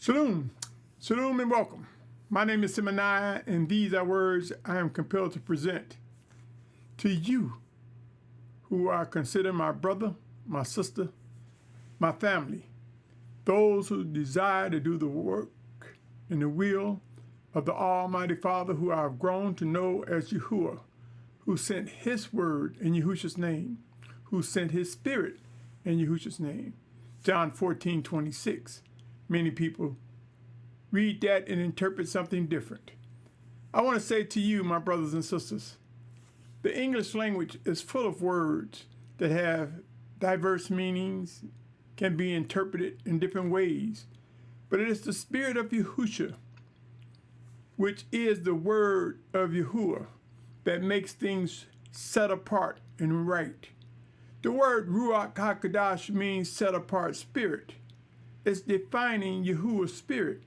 Shalom, shalom and welcome. My name is Symmanayah, and these are words I am compelled to present to you who are considered my brother, my sister, my family, those who desire to do the work and the will of the Almighty Father, who I have grown to know as Yahuah, who sent his word in Yahusha's name, who sent his spirit in Yahusha's name. John 14:26. Many people read that and interpret something different. I want to say to you, my brothers and sisters, the English language is full of words that have diverse meanings, can be interpreted in different ways, but it is the spirit of Yahusha, which is the word of Yahuah, that makes things set apart and right. The word Ruach Qadash means set apart spirit. It's defining Yahuwah's spirit.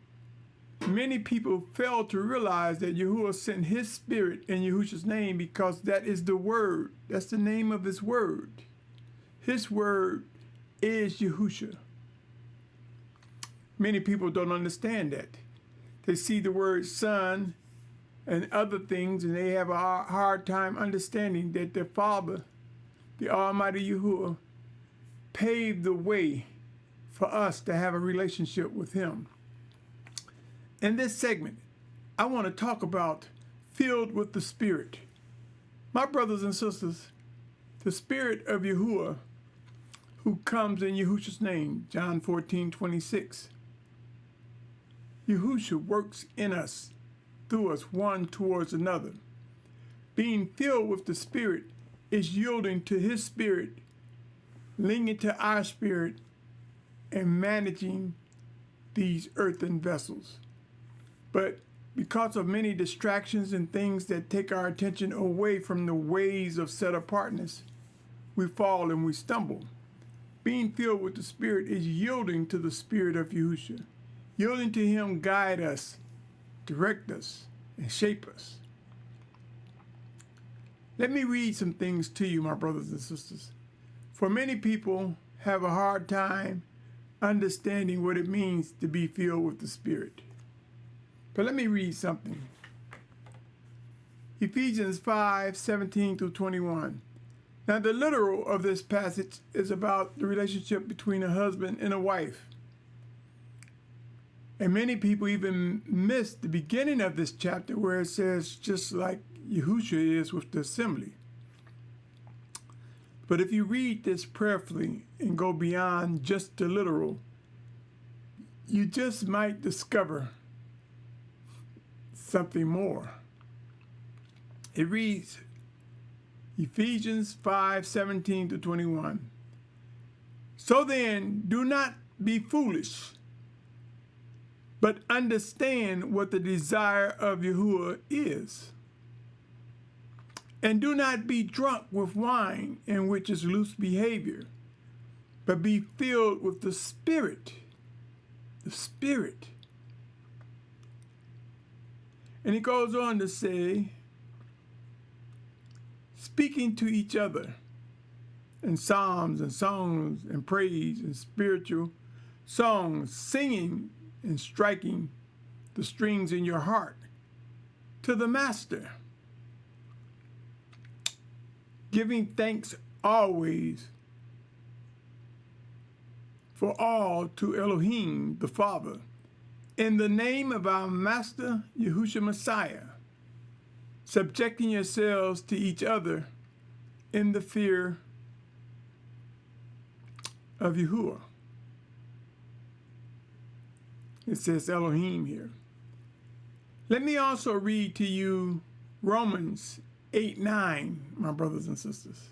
Many people fail to realize that Yahuah sent his spirit in Yahusha's name because that is the word. That's the name of his word. His word is Yahusha. Many people don't understand that. They see the word son and other things, and they have a hard time understanding that their Father, the Almighty Yahuah, paved the way for us to have a relationship with him. In this segment, I want to talk about filled with the Spirit. My brothers and sisters, the Spirit of Yahuah, who comes in Yahusha's name, John 14:26. Yahusha works in us, through us, one towards another. Being filled with the Spirit is yielding to his Spirit, linking to our spirit, and managing these earthen vessels. But because of many distractions and things that take our attention away from the ways of set-apartness, we fall and we stumble. Being filled with the Spirit is yielding to the Spirit of Yahusha, yielding to him guide us, direct us, and shape us. Let me read some things to you, my brothers and sisters. For many people have a hard time understanding what it means to be filled with the Spirit. But let me read something. Ephesians 5:17-21. Now the literal of this passage is about the relationship between a husband and a wife. And many people even miss the beginning of this chapter where it says, just like Yahusha is with the assembly. But if you read this prayerfully and go beyond just the literal, you just might discover something more. It reads, Ephesians 5:17-21. So then, do not be foolish, but understand what the desire of Yahuah is. And do not be drunk with wine, in which is loose behavior, but be filled with the Spirit. The Spirit. And he goes on to say, speaking to each other in psalms and songs and praise and spiritual songs, singing and striking the strings in your heart to the Master, giving thanks always for all to Elohim, the Father, in the name of our Master, Yahusha Messiah, subjecting yourselves to each other in the fear of Yahuah. It says Elohim here. Let me also read to you Romans 8:9, my brothers and sisters.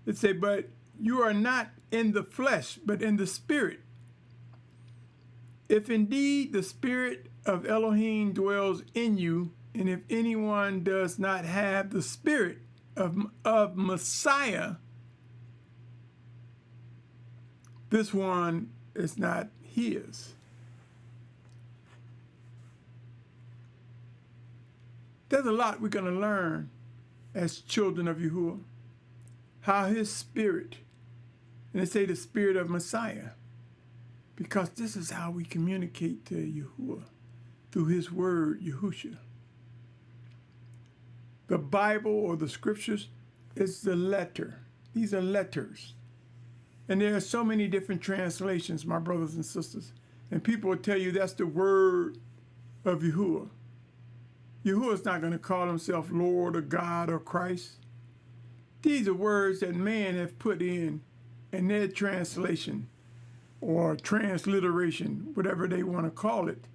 It says, but you are not in the flesh, but in the Spirit. If indeed the Spirit of Elohim dwells in you, and if anyone does not have the Spirit of Messiah, this one is not his. There's a lot we're going to learn as children of Yahuah. How his Spirit, and they say the Spirit of Messiah, because this is how we communicate to Yahuah, through his word, Yahusha. The Bible or the scriptures is the letter. These are letters. And there are so many different translations, my brothers and sisters. And people will tell you that's the word of Yahuah. Yahuah is not going to call himself Lord or God or Christ. These are words that man have put in their translation or transliteration, whatever they want to call it.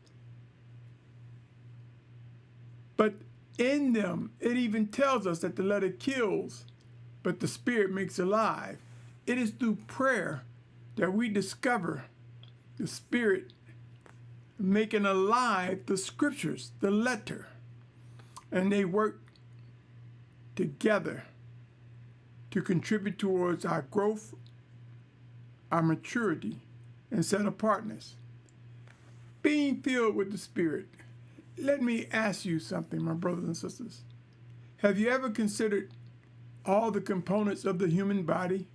But in them, it even tells us that the letter kills, but the spirit makes alive. It is through prayer that we discover the spirit making alive the scriptures, the letter. And they work together to contribute towards our growth, our maturity, and set-apartness. Being filled with the Spirit. Let me ask you something, my brothers and sisters. Have you ever considered all the components of the human body,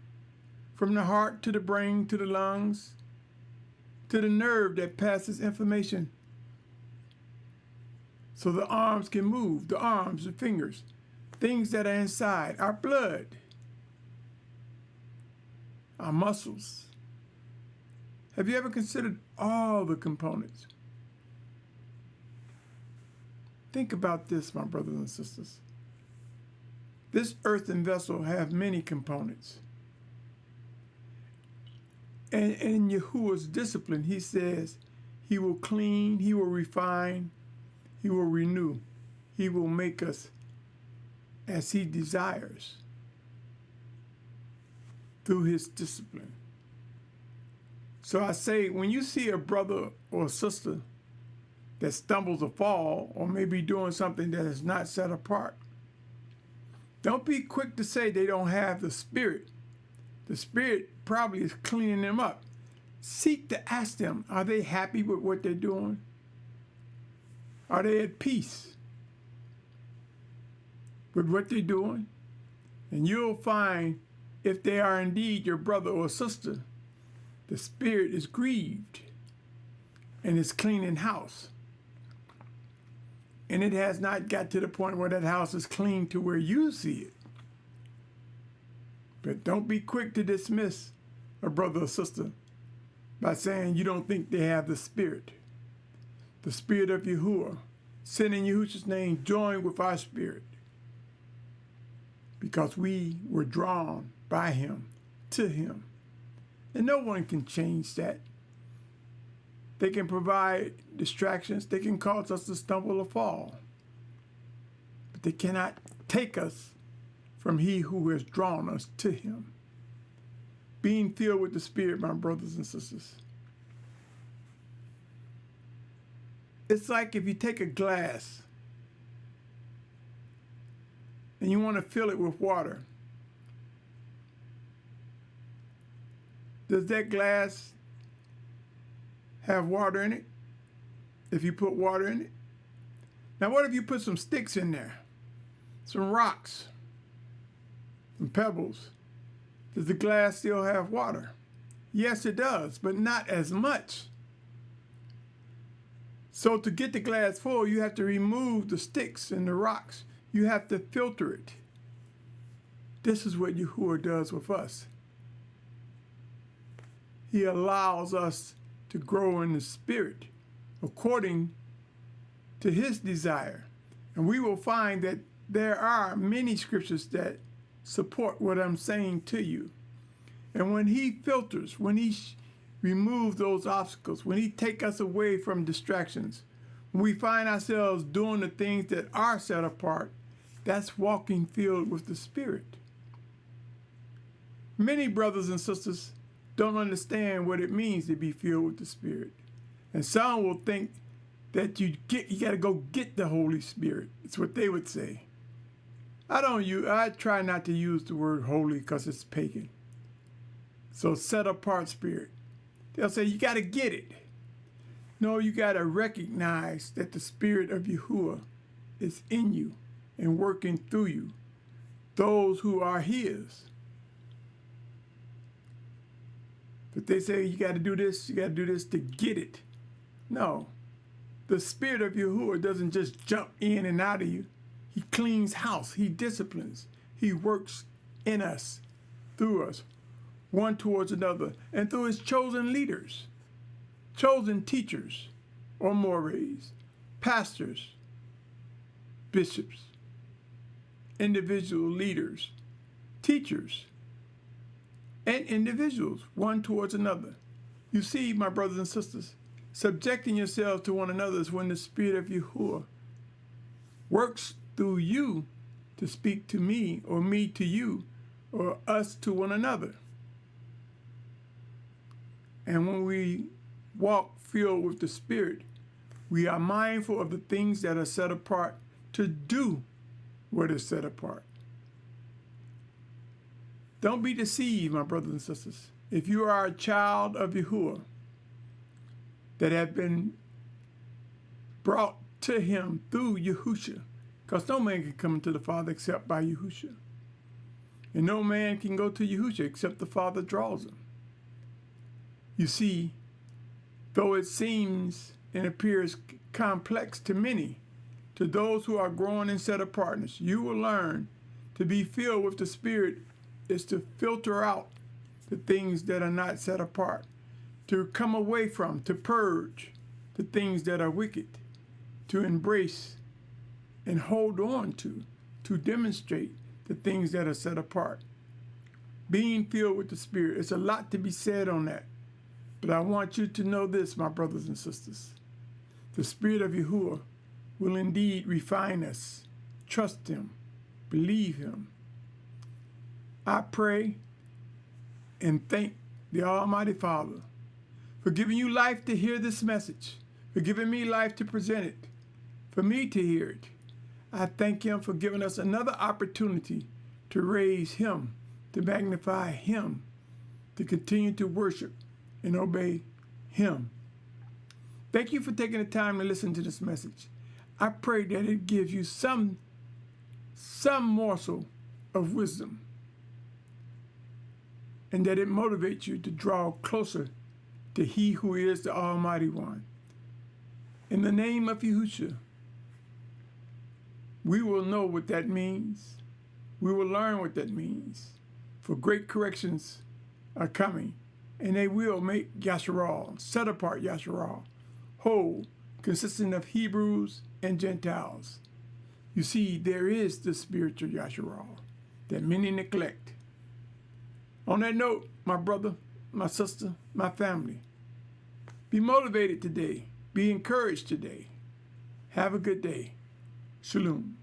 from the heart to the brain to the lungs, to the nerve that passes information so the arms can move, the arms and fingers, things that are inside, our blood, our muscles. Have you ever considered all the components? Think about this, my brothers and sisters. This earthen vessel has many components. And in Yahuwah's discipline, he says he will clean, he will refine, he will renew, he will make us as he desires through his discipline. So I say, when you see a brother or a sister that stumbles or fall, or maybe doing something that is not set apart, don't be quick to say they don't have the Spirit. The Spirit probably is cleaning them up. Seek to ask them, are they happy with what they're doing? Are they at peace with what they're doing? And you'll find, if they are indeed your brother or sister, the Spirit is grieved and is cleaning house. And it has not got to the point where that house is clean to where you see it. But don't be quick to dismiss a brother or sister by saying you don't think they have the Spirit. The Spirit of Yahuah, sent in Yahusha's name, join with our spirit, because we were drawn by him to him. And no one can change that. They can provide distractions. They can cause us to stumble or fall. But they cannot take us from he who has drawn us to him. Being filled with the Spirit, my brothers and sisters. It's like if you take a glass and you want to fill it with water. Does that glass have water in it if you put water in it? Now what if you put some sticks in there, some rocks, some pebbles? Does the glass still have water? Yes, it does, but not as much. So to get the glass full, you have to remove the sticks and the rocks. You have to filter it. This is what Yahuwah does with us. He allows us to grow in the Spirit according to his desire. And we will find that there are many scriptures that support what I'm saying to you. And when he filters, when he removes those obstacles, when he takes us away from distractions, when we find ourselves doing the things that are set apart, that's walking filled with the Spirit. Many brothers and sisters don't understand what it means to be filled with the Spirit. And some will think that you got to go get the Holy Spirit. It's what they would say. I try not to use the word holy because it's pagan. So set apart spirit. They'll say you got to get it. No, you got to recognize that the Spirit of Yahuwah is in you and working through you, those who are his. But they say you got to do this to get it. No. The Spirit of Yahuah doesn't just jump in and out of you. He cleans house. He disciplines. He works in us, through us, one towards another, and through his chosen leaders, chosen teachers or mores, pastors, bishops, individual leaders, teachers, and individuals, one towards another. You see, my brothers and sisters, subjecting yourselves to one another is when the Spirit of Yahuah works through you to speak to me or me to you or us to one another. And when we walk filled with the Spirit, we are mindful of the things that are set apart to do what is set apart. Don't be deceived, my brothers and sisters. If you are a child of Yahuah that have been brought to him through Yahusha, because no man can come to the Father except by Yahusha. And no man can go to Yahusha except the Father draws him. You see, though it seems and appears complex to many, to those who are growing in set-apartness, you will learn to be filled with the Spirit is to filter out the things that are not set apart, to come away from, to purge the things that are wicked, to embrace and hold on to demonstrate the things that are set apart. Being filled with the Spirit, it's a lot to be said on that. But I want you to know this, my brothers and sisters. The Spirit of Yahuah will indeed refine us. Trust him. Believe him. I pray and thank the Almighty Father for giving you life to hear this message, for giving me life to present it, for me to hear it. I thank him for giving us another opportunity to raise him, to magnify him, to continue to worship and obey him. Thank you for taking the time to listen to this message. I pray that it gives you some morsel of wisdom, and that it motivates you to draw closer to he who is the Almighty One. In the name of Yahusha, we will know what that means. We will learn what that means. For great corrections are coming, and they will make Yahusha, set apart Yahusha, whole, consisting of Hebrews and Gentiles. You see, there is the spiritual Yahusha that many neglect. On that note, my brother, my sister, my family, be motivated today. Be encouraged today. Have a good day. Shalom.